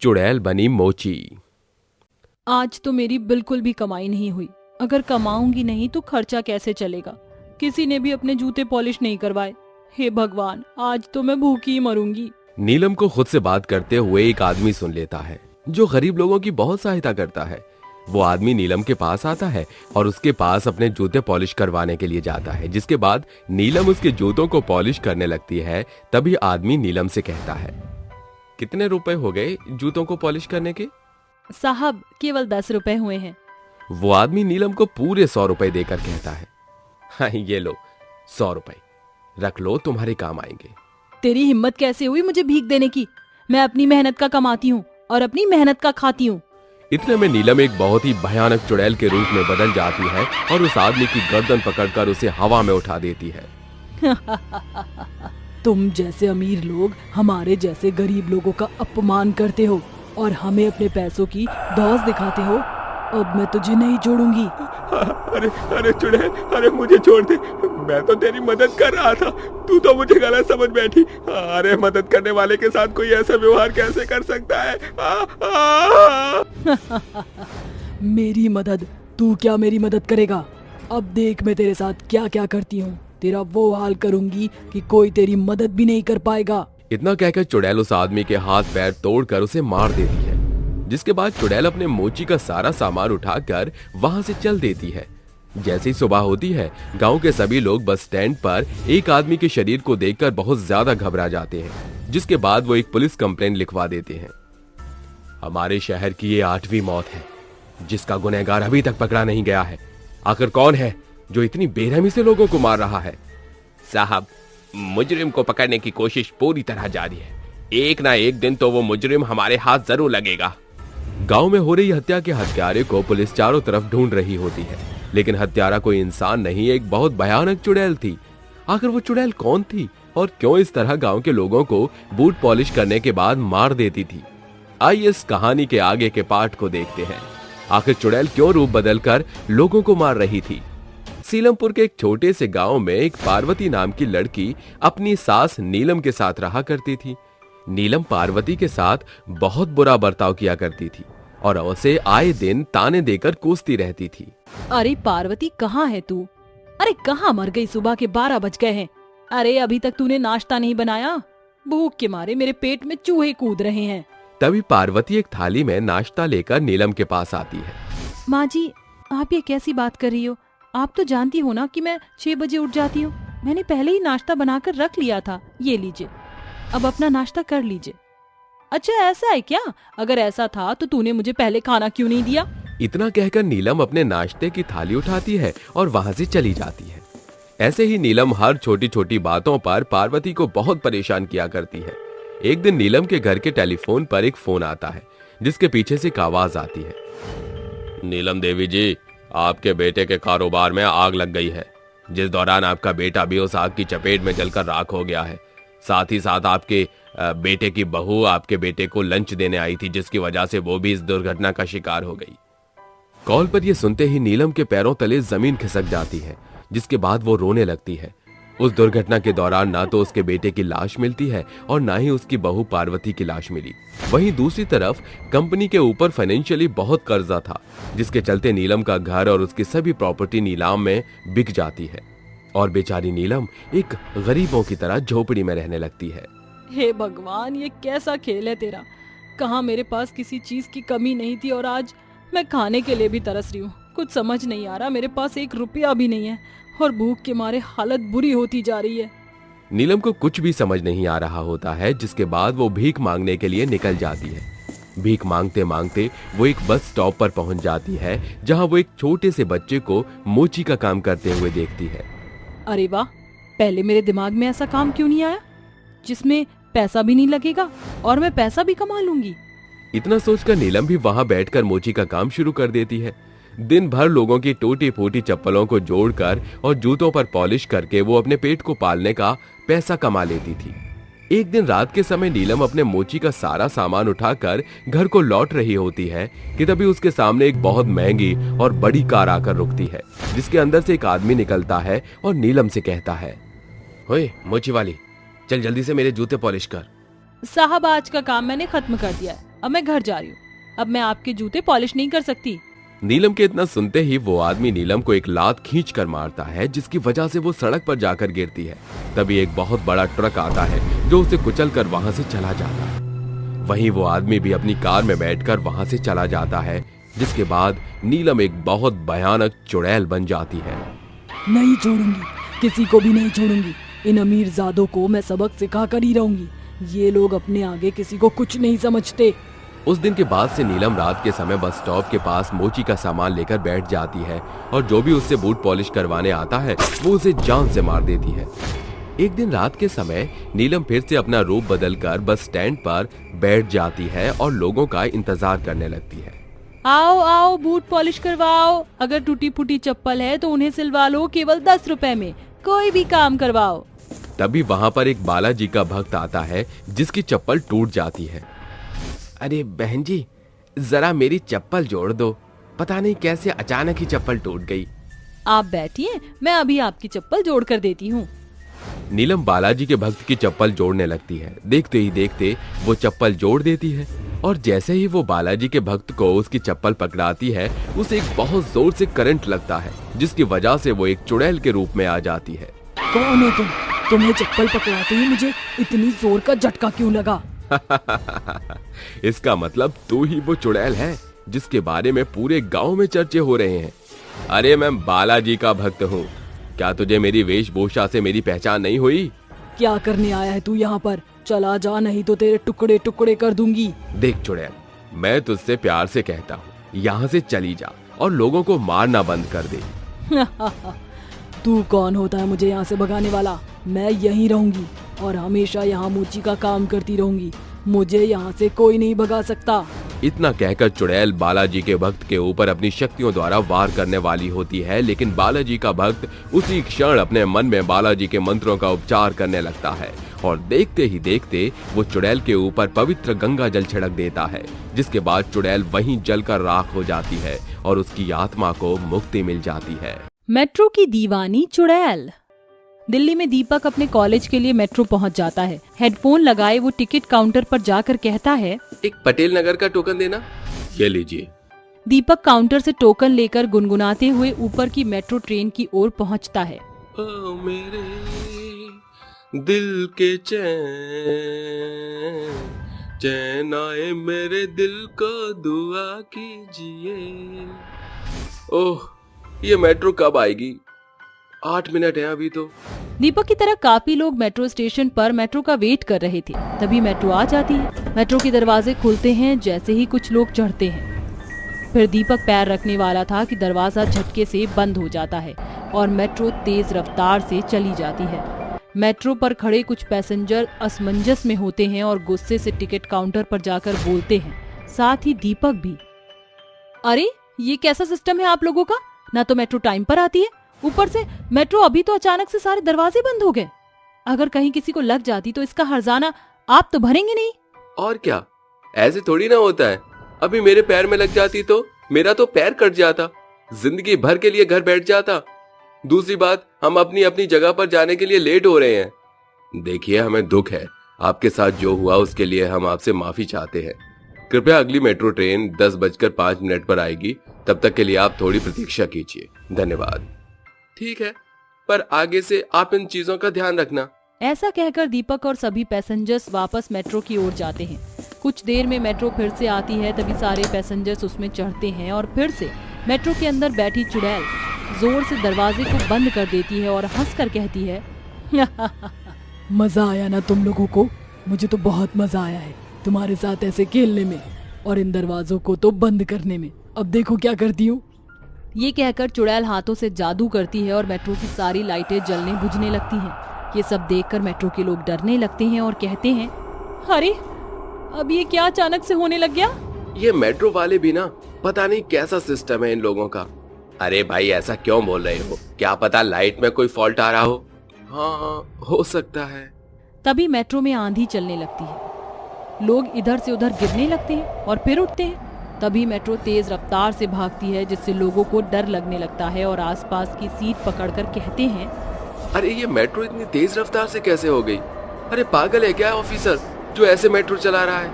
चुड़ैल बनी मोची। आज तो मेरी बिल्कुल भी कमाई नहीं हुई। अगर कमाऊंगी नहीं तो खर्चा कैसे चलेगा। किसी ने भी अपने जूते पॉलिश नहीं करवाए। हे भगवान, आज तो मैं भूखी ही मरूंगी। नीलम को खुद से बात करते हुए एक आदमी सुन लेता है जो गरीब लोगों की बहुत सहायता करता है। वो आदमी नीलम के पास आता है और उसके पास अपने जूते पॉलिश करवाने के लिए जाता है, जिसके बाद नीलम उसके जूतों को पॉलिश करने लगती है। तभी आदमी नीलम से कहता है, कितने रुपए हो गए जूतों को पॉलिश करने के? साहब, केवल 10 रुपए हुए हैं। वो आदमी नीलम को पूरे 100 रुपए देकर कहता है, हाँ ये लो 100 रुपए रख लो, तुम्हारे काम आएंगे। तेरी हिम्मत कैसे हुई मुझे भीख देने की? मैं अपनी मेहनत का कमाती हूँ और अपनी मेहनत का खाती हूँ। इतने में नीलम एक बहुत ही भयानक चुड़ैल के रूप में बदल जाती है और उस आदमी की गर्दन पकड़कर उसे हवा में उठा देती है। तुम जैसे अमीर लोग हमारे जैसे गरीब लोगों का अपमान करते हो और हमें अपने पैसों की दौस दिखाते हो। अब मैं तुझे नहीं छोड़ूंगी। अरे अरे चुड़ैल, अरे मुझे छोड़ दे, मैं तो तेरी मदद कर रहा था, तू तो मुझे गलत समझ बैठी। अरे मदद करने वाले के साथ कोई ऐसा व्यवहार कैसे कर सकता है? मेरी मदद? तू क्या मेरी मदद करेगा? अब देख मैं तेरे साथ क्या क्या करती हूँ। तेरा वो हाल करूंगी कि कोई तेरी मदद भी नहीं कर पाएगा। इतना कहकर चुड़ैल उस आदमी के हाथ पैर तोड़कर उसे मार देती है, जिसके बाद चुड़ैल अपने मोची का सारा सामान उठाकर वहां से चल देती है। जैसे ही सुबह होती है, गांव के सभी लोग बस स्टैंड पर एक आदमी के शरीर को देखकर बहुत ज्यादा घबरा जाते हैं, जिसके बाद वो एक पुलिस कंप्लेंट लिखवा देते हैं। हमारे शहर की ये 8वीं मौत है जिसका गुनहगार अभी तक पकड़ा नहीं गया है। आखिर कौन है जो इतनी बेरहमी से लोगों को मार रहा है? साहब, मुजरिम को पकड़ने की कोशिश पूरी तरह जारी है। एक ना एक दिन तो वो मुजरिम हमारे हाथ जरूर लगेगा। गांव में हो रही हत्या के हत्यारे को पुलिस चारों तरफ ढूंढ रही होती है, लेकिन हत्यारा कोई इंसान नहीं, एक बहुत भयानक चुड़ैल थी। आखिर वो चुड़ैल कौन थी और क्यों इस तरह गांव के लोगों को बूट पॉलिश करने के बाद मार देती थी? आइए इस कहानी के आगे के पार्ट को देखते हैं। आखिर चुड़ैल क्यों रूप बदलकर लोगों को मार रही थी? सीलमपुर के एक छोटे से गांव में एक पार्वती नाम की लड़की अपनी सास नीलम के साथ रहा करती थी। नीलम पार्वती के साथ बहुत बुरा बर्ताव किया करती थी और उसे आए दिन ताने देकर कोसती रहती थी। अरे पार्वती, कहाँ है तू? अरे कहाँ मर गई? सुबह के 12 बज गए हैं। अरे अभी तक तूने नाश्ता नहीं बनाया? भूख के मारे मेरे पेट में चूहे कूद रहे हैं। तभी पार्वती एक थाली में नाश्ता लेकर नीलम के पास आती है। माँ जी, आप ये कैसी बात कर रही हो? आप तो जानती हो ना कि मैं 6 बजे उठ जाती हूँ। मैंने पहले ही नाश्ता बनाकर रख लिया था। ये लीजिए, अब अपना नाश्ता कर लीजिए। अच्छा ऐसा है क्या? अगर ऐसा था तो तूने मुझे पहले खाना क्यों नहीं दिया? इतना कहकर नीलम अपने नाश्ते की थाली उठाती है और वहां से चली जाती है। ऐसे ही नीलम हर छोटी छोटी बातों पर पार्वती को बहुत परेशान किया करती है। एक दिन नीलम के घर के टेलीफोन पर एक फोन आता है, जिसके पीछे से एक आवाज आती है। नीलम देवी जी, आपके बेटे के कारोबार में आग लग गई है, जिस दौरान आपका बेटा भी उस आग की चपेट में जलकर राख हो गया है। साथ ही साथ आपके बेटे की बहू आपके बेटे को लंच देने आई थी, जिसकी वजह से वो भी इस दुर्घटना का शिकार हो गई। कॉल पर यह सुनते ही नीलम के पैरों तले जमीन खिसक जाती है, जिसके बाद वो रोने लगती है। उस दुर्घटना के दौरान ना तो उसके बेटे की लाश मिलती है और ना ही उसकी बहू पार्वती की लाश मिली। वहीं दूसरी तरफ कंपनी के ऊपर फाइनेंशियली बहुत कर्जा था, जिसके चलते नीलम का घर और उसकी सभी प्रॉपर्टी नीलाम में बिक जाती है और बेचारी नीलम एक गरीबों की तरह झोपड़ी में रहने लगती है। हे भगवान, ये कैसा खेल है तेरा? कहाँ मेरे पास किसी चीज की कमी नहीं थी और आज मैं खाने के लिए भी तरस रही हूँ। कुछ समझ नहीं आ रहा। मेरे पास 1 रुपया भी नहीं है और भूख के मारे हालत बुरी होती जा रही है। नीलम को कुछ भी समझ नहीं आ रहा होता है, जिसके बाद वो भीख मांगने के लिए निकल जाती है। भीख मांगते मांगते वो एक बस स्टॉप पर पहुंच जाती है, जहां वो एक छोटे से बच्चे को मोची का काम करते हुए देखती है। अरे वाह, पहले मेरे दिमाग में ऐसा काम क्यों नहीं आया जिसमें पैसा भी नहीं लगेगा और मैं पैसा भी कमा लूंगी। इतना सोचकर नीलम भी वहां बैठकर मोची का काम शुरू कर देती है। दिन भर लोगों की टूटी फूटी चप्पलों को जोड़कर और जूतों पर पॉलिश करके वो अपने पेट को पालने का पैसा कमा लेती थी। एक दिन रात के समय नीलम अपने मोची का सारा सामान उठाकर घर को लौट रही होती है कि तभी उसके सामने एक बहुत महंगी और बड़ी कार आकर रुकती है, जिसके अंदर से एक आदमी निकलता है और नीलम से कहता है, ओए मोची वाली, चल जल्दी से मेरे जूते पॉलिश कर। साहब, आज का काम मैंने खत्म कर दिया है। अब मैं घर जा रही हूँ। अब मैं आपके जूते पॉलिश नहीं कर सकती। नीलम के इतना सुनते ही वो आदमी नीलम को एक लात खींच कर मारता है, जिसकी वजह से वो सड़क पर जाकर गिरती है। तभी एक बहुत बड़ा ट्रक आता है जो उसे कुचल कर वहां से चला जाता है। वहीं वो आदमी भी अपनी कार में बैठकर वहां से चला जाता है, जिसके बाद नीलम एक बहुत भयानक चुड़ैल बन जाती है। नहीं छोड़ूंगी, किसी को भी नहीं छोड़ूंगी। इन अमीरजादों को मैं सबक सिखा कर ही रहूंगी। ये लोग अपने आगे किसी को कुछ नहीं समझते। उस दिन के बाद से नीलम रात के समय बस स्टॉप के पास मोची का सामान लेकर बैठ जाती है और जो भी उससे बूट पॉलिश करवाने आता है वो उसे जान से मार देती है। एक दिन रात के समय नीलम फिर से अपना रूप बदलकर बस स्टैंड पर बैठ जाती है और लोगों का इंतजार करने लगती है। आओ आओ, बूट पॉलिश करवाओ। अगर टूटी फूटी चप्पल है तो उन्हें सिलवा लो, केवल 10 रुपए में। कोई भी काम करवाओ। तभी वहां पर एक बालाजी का भक्त आता है जिसकी चप्पल टूट जाती है। अरे बहन जी, जरा मेरी चप्पल जोड़ दो, पता नहीं कैसे अचानक ही चप्पल टूट गई। आप बैठिए, मैं अभी आपकी चप्पल जोड़ कर देती हूँ। नीलम बालाजी के भक्त की चप्पल जोड़ने लगती है। देखते ही देखते वो चप्पल जोड़ देती है और जैसे ही वो बालाजी के भक्त को उसकी चप्पल पकड़ाती है, उसे एक बहुत जोर से करंट लगता है, जिसकी वजह से वो एक चुड़ैल के रूप में आ जाती है। कौन हो तुम? तुम्हें चप्पल पकड़ाते ही मुझे इतनी जोर का झटका क्यों लगा? इसका मतलब तू ही वो चुड़ैल है जिसके बारे में पूरे गांव में चर्चे हो रहे हैं। अरे मैं बालाजी का भक्त हूँ। क्या तुझे मेरी वेशभूषा से मेरी पहचान नहीं हुई? क्या करने आया है तू यहाँ पर? चला जा, नहीं तो तेरे टुकड़े टुकड़े कर दूंगी। देख चुड़ैल, मैं तुझसे प्यार से कहता हूँ, यहाँ से चली जा और लोगों को मारना बंद कर दे। तू कौन होता है मुझे यहाँ से भगाने वाला? मैं यहीं रहूंगी और हमेशा यहाँ मोची का काम करती रहूंगी। मुझे यहाँ से कोई नहीं भगा सकता। इतना कहकर चुड़ैल बालाजी के भक्त के ऊपर अपनी शक्तियों द्वारा वार करने वाली होती है, लेकिन बालाजी का भक्त उसी क्षण अपने मन में बालाजी के मंत्रों का उपचार करने लगता है और देखते ही देखते वो चुड़ैल के ऊपर पवित्र गंगा जल छिड़क देता है, जिसके बाद चुड़ैल वहीं जलकर राख हो जाती है और उसकी आत्मा को मुक्ति मिल जाती है। मेट्रो की दीवानी चुड़ैल। दिल्ली में दीपक अपने कॉलेज के लिए मेट्रो पहुंच जाता है। हेडफोन लगाए वो टिकट काउंटर पर जाकर कहता है, एक पटेल नगर का टोकन देना। ये लीजिए। दीपक काउंटर से टोकन लेकर गुनगुनाते हुए ऊपर की मेट्रो ट्रेन की ओर पहुंचता है। ओ मेरे दिल के चैन, चैन आए मेरे दिल को दुआ कीजिए। ओह, ये मेट्रो कब आएगी? 8 मिनट है अभी तो। दीपक की तरह काफी लोग मेट्रो स्टेशन पर मेट्रो का वेट कर रहे थे। तभी मेट्रो आ जाती है। मेट्रो के दरवाजे खुलते हैं जैसे ही कुछ लोग चढ़ते हैं। फिर दीपक पैर रखने वाला था कि दरवाजा झटके से बंद हो जाता है और मेट्रो तेज रफ्तार से चली जाती है। मेट्रो पर खड़े कुछ पैसेंजर असमंजस में होते हैं और गुस्से से टिकट काउंटर पर जाकर बोलते हैं, साथ ही दीपक भी। अरे ये कैसा सिस्टम है आप लोगों का? ना तो मेट्रो टाइम पर आती है, ऊपर से मेट्रो अभी तो अचानक से सारे दरवाजे बंद हो गए। अगर कहीं किसी को लग जाती तो इसका हर्जाना आप तो भरेंगे नहीं। और क्या, ऐसे थोड़ी ना होता है। अभी मेरे पैर में लग जाती तो मेरा तो पैर कट जाता, जिंदगी भर के लिए घर बैठ जाता। दूसरी बात, हम अपनी अपनी जगह पर जाने के लिए लेट हो रहे हैं। देखिए, हमें दुख है, आपके साथ जो हुआ उसके लिए हम आपसे माफी चाहते हैं। कृपया अगली मेट्रो ट्रेन 10:05 पर आएगी, तब तक के लिए आप थोड़ी प्रतीक्षा कीजिए। धन्यवाद। ठीक है, पर आगे से आप इन चीजों का ध्यान रखना। ऐसा कहकर दीपक और सभी पैसेंजर्स वापस मेट्रो की ओर जाते हैं। कुछ देर में मेट्रो फिर से आती है। तभी सारे पैसेंजर्स उसमें चढ़ते हैं और फिर से मेट्रो के अंदर बैठी चुड़ैल जोर से दरवाजे को बंद कर देती है और हंसकर कहती है, मजा आया ना तुम लोगों को? मुझे तो बहुत मजा आया है तुम्हारे साथ ऐसे खेलने में और इन दरवाजों को तो बंद करने में। अब देखो क्या करती हूँ। ये कहकर चुड़ैल हाथों से जादू करती है और मेट्रो की सारी लाइटें जलने बुझने लगती हैं। ये सब देखकर मेट्रो के लोग डरने लगते हैं और कहते हैं, अरे अब ये क्या अचानक से होने लग गया? ये मेट्रो वाले भी ना, पता नहीं कैसा सिस्टम है इन लोगों का। अरे भाई, ऐसा क्यों बोल रहे हो? क्या पता लाइट में कोई फॉल्ट आ रहा हो। हाँ, हो सकता है। तभी मेट्रो में आंधी चलने लगती है। लोग इधर से उधर गिरने लगते हैं और फिर उठते हैं। तभी मेट्रो तेज रफ्तार से भागती है, जिससे लोगों को डर लगने लगता है और आसपास की सीट पकड़कर कहते हैं, अरे ये मेट्रो इतनी तेज रफ्तार से कैसे हो गई? अरे पागल है क्या ऑफिसर जो ऐसे मेट्रो चला रहा है?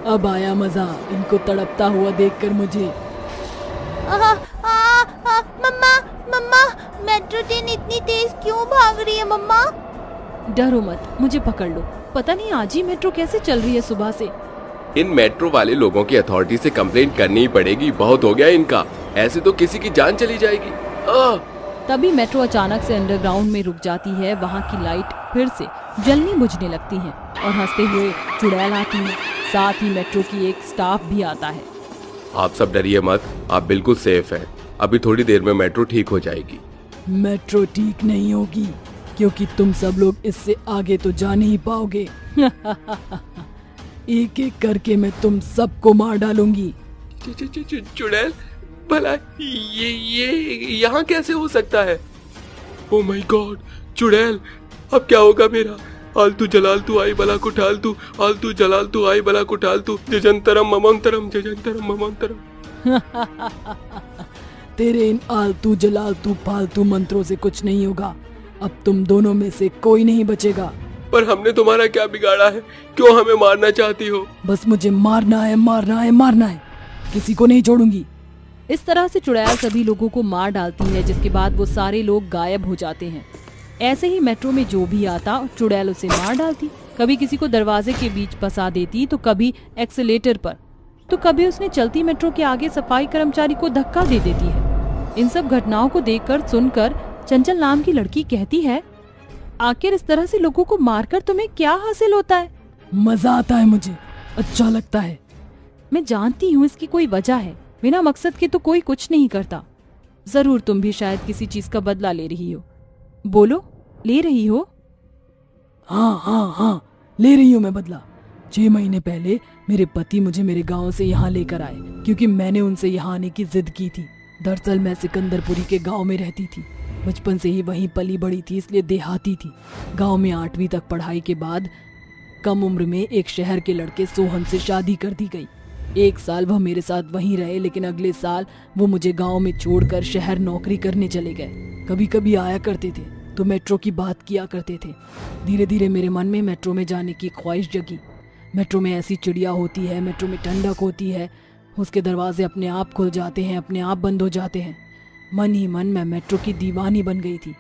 अब आया मजा इनको तड़पता हुआ देखकर मुझे। मम्मा मम्मा, मेट्रो ट्रेन इतनी तेज क्यों भाग रही है मम्मा? डरो मत, मुझे पकड़ लो। पता नहीं आज ही मेट्रो कैसे चल रही है सुबह से। इन मेट्रो वाले लोगों की अथॉरिटी से कंप्लेंट करनी ही पड़ेगी, बहुत हो गया इनका। ऐसे तो किसी की जान चली जाएगी। तभी मेट्रो अचानक से अंडरग्राउंड में रुक जाती है। वहाँ की लाइट फिर से जलनी बुझने लगती है और हंसते हुए चुड़ैल आती है। साथ ही मेट्रो की एक स्टाफ भी आता है। आप सब डरिए मत, आप बिल्कुल सेफ हैं। अभी थोड़ी देर में मेट्रो ठीक हो जाएगी। मेट्रो ठीक नहीं होगी क्योंकि तुम सब लोग इससे आगे तो जा नहीं पाओगे। एक एक करके मैं तुम सबको मार डालूंगी। चुड़ैल, भला ये यहाँ कैसे हो सकता है? ओ माय गॉड, चुड़ैल, अब क्या होगा मेरा? आलतू जलालतू आई बला कुठालतू, आलतू जलालतू आई बला कुठालतू, जजंतरम ममंतरम, जजंतरम ममंतरम। तेरे इन आलतू जलालतू फालतू मंत्रों से कुछ नहीं होगा। अब तुम दोनों में से कोई नहीं बचेगा। पर हमने तुम्हारा क्या बिगाड़ा है? क्यों हमें मारना चाहती हो? बस मुझे मारना है, मारना है, मारना है। किसी को नहीं छोड़ूंगी। इस तरह से चुड़ैल सभी लोगों को मार डालती है, जिसके बाद वो सारे लोग गायब हो जाते हैं। ऐसे ही मेट्रो में जो भी आता चुड़ैल उसे मार डालती। कभी किसी को दरवाजे के बीच फंसा देती, तो कभी एक्सीलेटर पर, तो कभी उसने चलती मेट्रो के आगे सफाई कर्मचारी को धक्का दे देती है। इन सब घटनाओं को देखकर सुनकर चंचल नाम की लड़की कहती है, आखिर इस तरह से लोगों को मारकर तुम्हें क्या हासिल होता है? मजा आता है, मुझे अच्छा लगता है। मैं जानती हूँ इसकी कोई वजह है। बिना मकसद के तो कोई कुछ नहीं करता। जरूर तुम भी शायद किसी चीज का बदला ले रही हो। बोलो, ले रही हो? हाँ, ले रही हूँ मैं बदला। 6 महीने पहले मेरे पति मुझे मेरे गांव से यहाँ लेकर आए क्योंकि मैंने उनसे यहाँ आने की जिद की थी। दरअसल मैं सिकंदरपुरी के गांव में रहती थी। बचपन से ही वहीं पली बड़ी थी, इसलिए देहाती थी। गांव में 8वीं तक पढ़ाई के बाद कम उम्र में एक शहर के लड़के सोहन से शादी कर दी गई। 1 साल वह मेरे साथ वहीं रहे, लेकिन अगले साल वो मुझे गांव में छोड़कर शहर नौकरी करने चले गए। कभी कभी आया करते थे तो मेट्रो की बात किया करते थे। धीरे धीरे मेरे मन में मेट्रो में जाने की ख्वाहिश जगी। मेट्रो में ऐसी चिड़िया होती है, मेट्रो में ठंडक होती है, उसके दरवाजे अपने आप खुल जाते हैं, अपने आप बंद हो जाते हैं। मन ही मन मैं मेट्रो की दीवानी बन गई थी।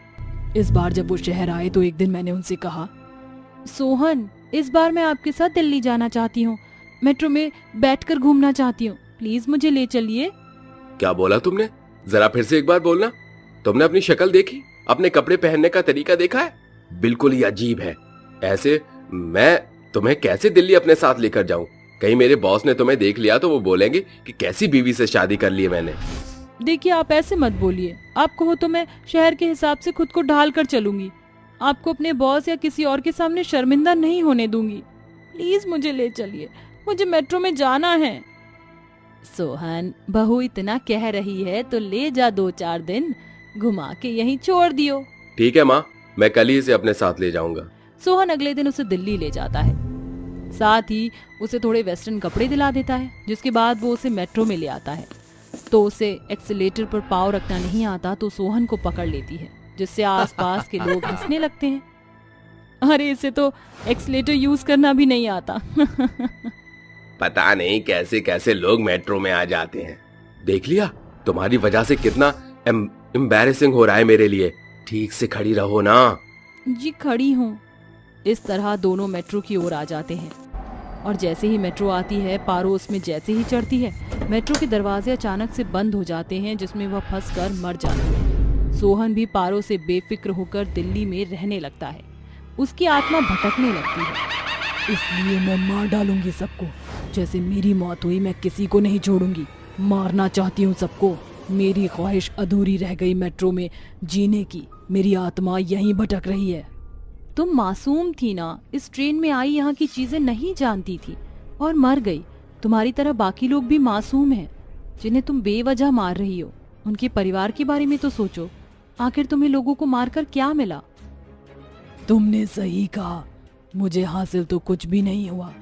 इस बार जब वो शहर आए तो एक दिन मैंने उनसे कहा, सोहन, इस बार मैं आपके साथ दिल्ली जाना चाहती हूँ। मेट्रो में बैठकर घूमना चाहती हूँ। प्लीज मुझे ले चलिए। क्या बोला तुमने? जरा फिर से एक बार बोलना। तुमने अपनी शक्ल देखी? अपने कपड़े पहनने का तरीका देखा है? बिल्कुल ही अजीब है। ऐसे मैं तुम्हें कैसे दिल्ली अपने साथ लेकर जाऊं? कहीं मेरे बॉस ने तुम्हें देख लिया तो वो बोलेंगे कि कैसी बीवी से शादी कर ली है मैंने। देखिए, आप ऐसे मत बोलिए। आप कहो तो मैं शहर के हिसाब से खुद को ढाल कर चलूंगी। आपको अपने बॉस या किसी और के सामने शर्मिंदा नहीं होने दूंगी। प्लीज मुझे ले चलिए, मुझे मेट्रो में जाना है। सोहन, बहू इतना कह रही है तो ले जा, 2-4 दिन घुमा के यहीं छोड़ दियो। ठीक है माँ, मैं कल ही इसे अपने साथ ले जाऊंगा। सोहन अगले दिन उसे दिल्ली ले जाता है। साथ ही उसे थोड़े वेस्टर्न कपड़े दिला देता है, जिसके बाद वो उसे मेट्रो में ले आता है। तो उसे एक्सीलेटर पर पाँव रखना नहीं आता तो सोहन को पकड़ लेती है, जिससे आसपास के लोग हंसने लगते हैं। अरे इसे तो एक्सीलेटर यूज करना भी नहीं आता। पता नहीं कैसे कैसे लोग मेट्रो में आ जाते हैं। देख लिया, तुम्हारी वजह से कितना एम्बैरेसिंग हो रहा है मेरे लिए। ठीक से खड़ी रहो ना। जी खड़ी हूँ। इस तरह दोनों मेट्रो की ओर आ जाते हैं और जैसे ही मेट्रो आती है, पारो उसमें जैसे ही चढ़ती है, मेट्रो के दरवाजे अचानक से बंद हो जाते हैं, जिसमें वह फंसकर मर जाती है। सोहन भी पारो से बेफिक्र होकर दिल्ली में रहने लगता है। उसकी आत्मा भटकने लगती है। इसलिए मैं मार डालूंगी सबको। जैसे मेरी मौत हुई, मैं किसी को नहीं छोड़ूंगी। मारना चाहती हूँ सबको। मेरी ख्वाहिश अधूरी रह गई मेट्रो में जीने की। मेरी आत्मा यहीं भटक रही है। तुम मासूम थी ना, इस ट्रेन में आई यहाँ की चीजें नहीं जानती थी और मर गई। तुम्हारी तरह बाकी लोग भी मासूम हैं, जिन्हें तुम बेवजह मार रही हो। उनके परिवार के बारे में तो सोचो। आखिर तुम्हें लोगों को मारकर क्या मिला? तुमने सही कहा, मुझे हासिल तो कुछ भी नहीं हुआ।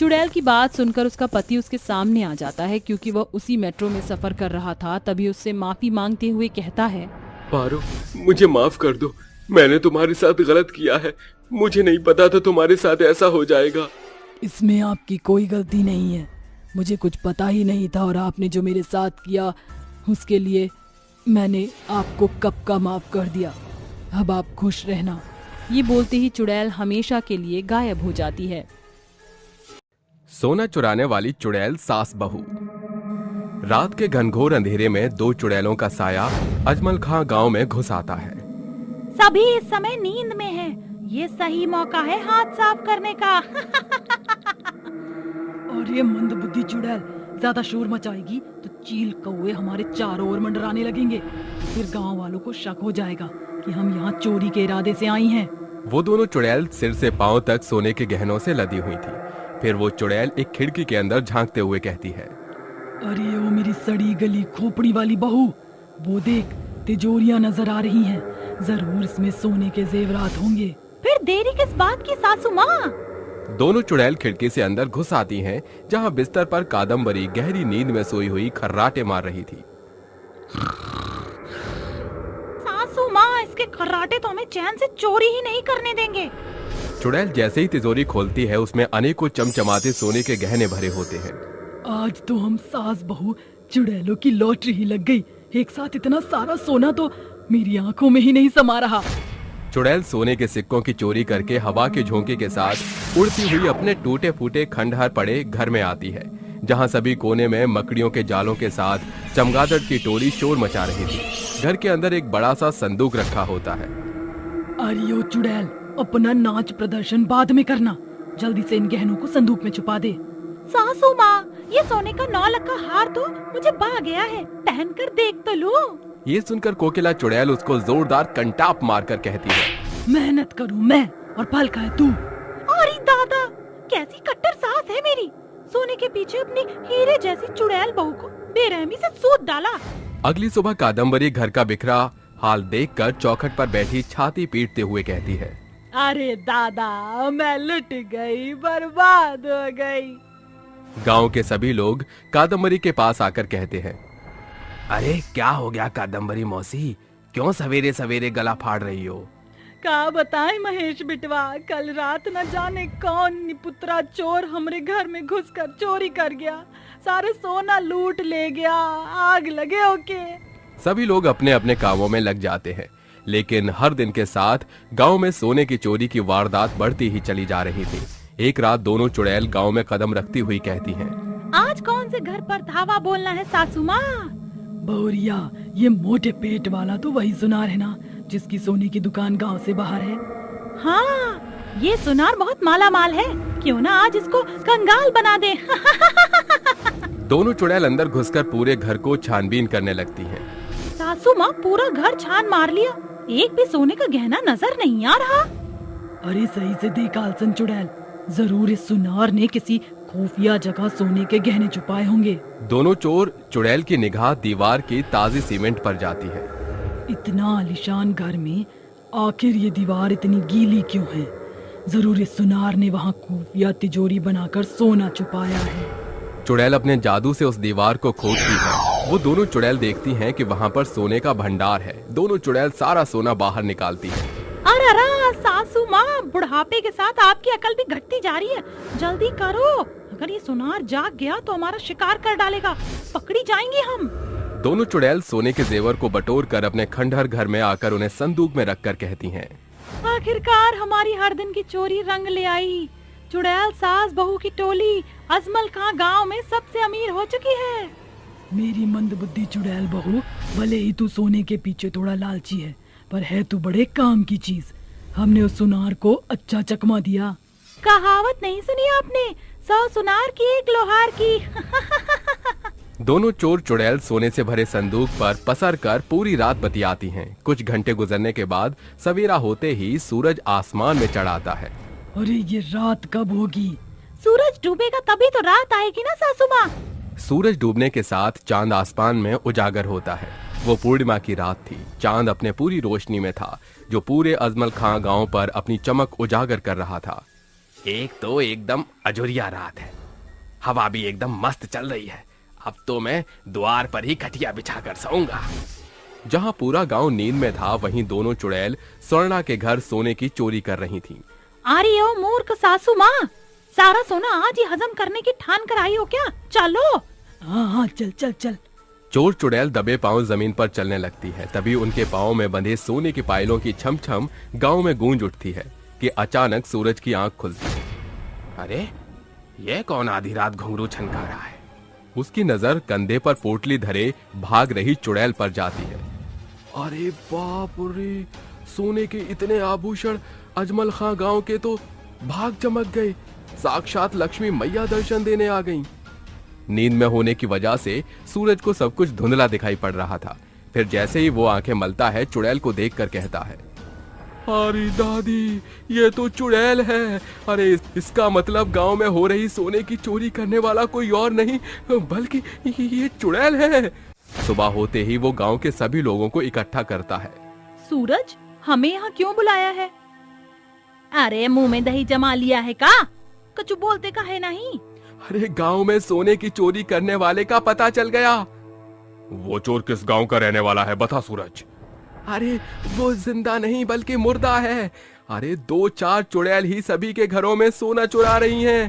चुड़ैल की बात सुनकर उसका पति उसके सामने आ जाता है, क्योंकि वह उसी मेट्रो में सफर कर रहा था। तभी उससे माफी मांगते हुए कहता है, पारो, मुझे माफ कर दो। मैंने तुम्हारे साथ गलत किया है। मुझे नहीं पता था तुम्हारे साथ ऐसा हो जाएगा। इसमें आपकी कोई गलती नहीं है। मुझे कुछ पता ही नहीं था और आपने जो मेरे साथ किया उसके लिए मैंने आपको कब का माफ कर दिया। अब आप खुश रहना। ये बोलते ही चुड़ैल हमेशा के लिए गायब हो जाती है। सोना चुराने वाली चुड़ैल सास बहू। रात के घनघोर अंधेरे में दो चुड़ैलों का साया अजमल खां गांव में घुस आता है। सभी इस समय नींद में हैं। ये सही मौका है हाथ साफ करने का। और ये मंदबुद्धि चुड़ैल ज्यादा शोर मचाएगी तो चील कौवे हमारे चारों ओर मंडराने लगेंगे। फिर गांव वालों को शक हो जाएगा कि हम यहाँ चोरी के इरादे से आई हैं। वो दोनों चुड़ैल सिर से पांव तक सोने के गहनों से लदी हुई थी। फिर वो चुड़ैल एक खिड़की के अंदर झांकते हुए कहती है, अरे ओ मेरी सड़ी गली खोपड़ी वाली बहू, वो देख तिजोरियां नजर आ रही हैं। जरूर इसमें सोने के जेवरात होंगे। फिर देरी किस बात की सासू माँ? दोनों चुड़ैल खिड़की से अंदर घुस आती हैं, जहां बिस्तर पर कादम्बरी गहरी नींद में सोई हुई खर्राटे मार रही थी। सासू माँ, इसके खर्राटे तो हमें चैन से चोरी ही नहीं करने देंगे। चुड़ैल जैसे ही तिजोरी खोलती है उसमें अनेकों चमचमाते सोने के गहने भरे होते हैं। आज तो हम सास बहू चुड़ैलों की लॉटरी ही लग गई। एक साथ इतना सारा सोना तो मेरी आंखों में ही नहीं समा रहा। चुड़ैल सोने के सिक्कों की चोरी करके हवा के झोंके के साथ उड़ती हुई अपने टूटे फूटे खंडहर पड़े घर में आती है, जहां सभी कोने में मकड़ियों के जालों के साथ चमगादड़ की टोली शोर मचा रही थी। घर के अंदर एक बड़ा सा संदूक रखा होता है। अरे ओ चुड़ैल, अपना नाच प्रदर्शन बाद में करना। जल्दी से इन गहनों को संदूक में छुपा दे। सासू माँ, ये सोने का 9 लाख का हार तो मुझे भा गया है, पहन कर देख तो लो। ये सुनकर कोकिला चुड़ैल उसको जोरदार कंटाप मारकर कहती है, मेहनत करूं मैं और फल खाए तू। अरे दादा, कैसी कट्टर सास है मेरी। सोने के पीछे अपनी हीरे जैसी चुड़ैल बहू को बेरहमी से सूद डाला। अगली सुबह कादम्बरी घर का बिखरा हाल देखकर चौखट पर बैठी छाती पीटते हुए कहती है, अरे दादा, मैं लुट गई, बर्बाद हो गई। गांव के सभी लोग कादम्बरी के पास आकर कहते हैं, अरे क्या हो गया कादम्बरी मौसी, क्यों सवेरे सवेरे गला फाड़ रही हो? का बताएं महेश बिटवा, कल रात न जाने कौन निपुत्रा चोर हमरे घर में घुसकर चोरी कर गया। सारे सोना लूट ले गया। आग लगे ओके। सभी लोग अपने अपने कामों में लग जाते हैं, लेकिन हर दिन के साथ गांव में सोने की चोरी की वारदात बढ़ती ही चली जा रही थी। एक रात दोनों चुड़ैल गांव में कदम रखती हुई कहती हैं, आज कौन से घर पर धावा बोलना है सासू माँ? बहुरिया, ये मोटे पेट वाला तो वही सुनार है ना, जिसकी सोने की दुकान गांव से बाहर है। हाँ, ये सुनार बहुत माला माल है, क्यों ना आज इसको कंगाल बना दे। दोनों चुड़ैल अंदर घुसकर पूरे घर को छानबीन करने लगती हैं। सासू माँ, पूरा घर छान मार लिया, एक भी सोने का गहना नजर नहीं आ रहा। अरे सही से देख आलसन चुड़ैल, जरूर इस सुनार ने किसी खुफिया जगह सोने के गहने छुपाए होंगे। दोनों चोर चुड़ैल की निगाह दीवार की ताजी सीमेंट पर जाती है। इतना आलीशान घर में आखिर ये दीवार इतनी गीली क्यों है? जरूर इस सुनार ने वहाँ खुफिया तिजोरी बनाकर सोना छुपाया है। चुड़ैल अपने जादू से उस दीवार को खोदती है। वो दोनों चुड़ैल देखती हैं कि वहाँ पर सोने का भंडार है। दोनों चुड़ैल सारा सोना बाहर निकालती है। अरे सासू माँ, बुढ़ापे के साथ आपकी अकल भी घटती जा रही है। जल्दी करो, अगर ये सुनार जाग गया तो हमारा शिकार कर डालेगा, पकड़ी जाएंगे हम। दोनों चुड़ैल सोने के जेवर को बटोर कर अपने खंडहर घर में आकर उन्हें संदूक में रखकर कहती हैं, आखिरकार हमारी हर दिन की चोरी रंग ले आई। चुड़ैल सास बहू की टोली अजमल खां गांव में सबसे अमीर हो चुकी है। मेरी मंदबुद्धि चुड़ैल बहू, भले ही तू सोने के पीछे थोड़ा लालची है, पर है तू बड़े काम की चीज। हमने उस सुनार को अच्छा चकमा दिया। कहावत नहीं सुनी आपने, 100 सुनार की एक लोहार की। दोनों चोर चुड़ैल सोने से भरे संदूक पर पसर कर पूरी रात बतियाती हैं। कुछ घंटे गुजरने के बाद सवेरा होते ही सूरज आसमान में चढ़ आता है। अरे ये रात कब होगी? सूरज डूबेगा तभी तो रात आएगी ना सासू माँ। सूरज डूबने के साथ चांद आसमान में उजागर होता है। वो पूर्णिमा की रात थी। चांद अपने पूरी रोशनी में था, जो पूरे अजमल खां गांव पर अपनी चमक उजागर कर रहा था। एक तो एकदम अजुरिया रात है, हवा भी एकदम मस्त चल रही है। अब तो मैं द्वार पर ही खटिया बिछाकर सोऊंगा। जहां पूरा गांव नींद में था, वहीं दोनों चुड़ैल स्वर्णा के घर सोने की चोरी कर रही थीं। अरे ओ मूर्ख सासू माँ, सारा सोना आज ही हजम करने की ठान कर आई हो क्या? चलो। हाँ हाँ, चल चल चल। चोर चुड़ैल दबे पांव जमीन पर चलने लगती है। तभी उनके पांव में बंधे सोने की पायलों की छम छम गांव में गूंज उठती है कि अचानक सूरज की आंख खुलती है। अरे ये कौन आधी रात घुंघरू छनका रहा है? उसकी नजर कंधे पर पोटली धरे भाग रही चुड़ैल पर जाती है। अरे बाप रे, सोने के इतने आभूषण अजमल खां गांव के तो भाग चमक गए। साक्षात लक्ष्मी मैया दर्शन देने आ गईं। नींद में होने की वजह से सूरज को सब कुछ धुंधला दिखाई पड़ रहा था। फिर जैसे ही वो आंखें मलता है, चुड़ैल को देखकर कहता है, अरे दादी, ये तो चुड़ैल है। अरे इसका मतलब गांव में हो रही सोने की चोरी करने वाला कोई और नहीं बल्कि ये चुड़ैल है। सुबह होते ही वो गांव के सभी लोगों को इकट्ठा करता है। सूरज, हमें यहाँ क्यों बुलाया है? अरे मुंह में दही जमा लिया है का? कुछ बोलते का है नहीं? अरे गांव में सोने की चोरी करने वाले का पता चल गया। वो चोर किस गांव का रहने वाला है, बता सूरज। अरे वो जिंदा नहीं बल्कि मुर्दा है। अरे 2-4 चुड़ैल ही सभी के घरों में सोना चुरा रही हैं।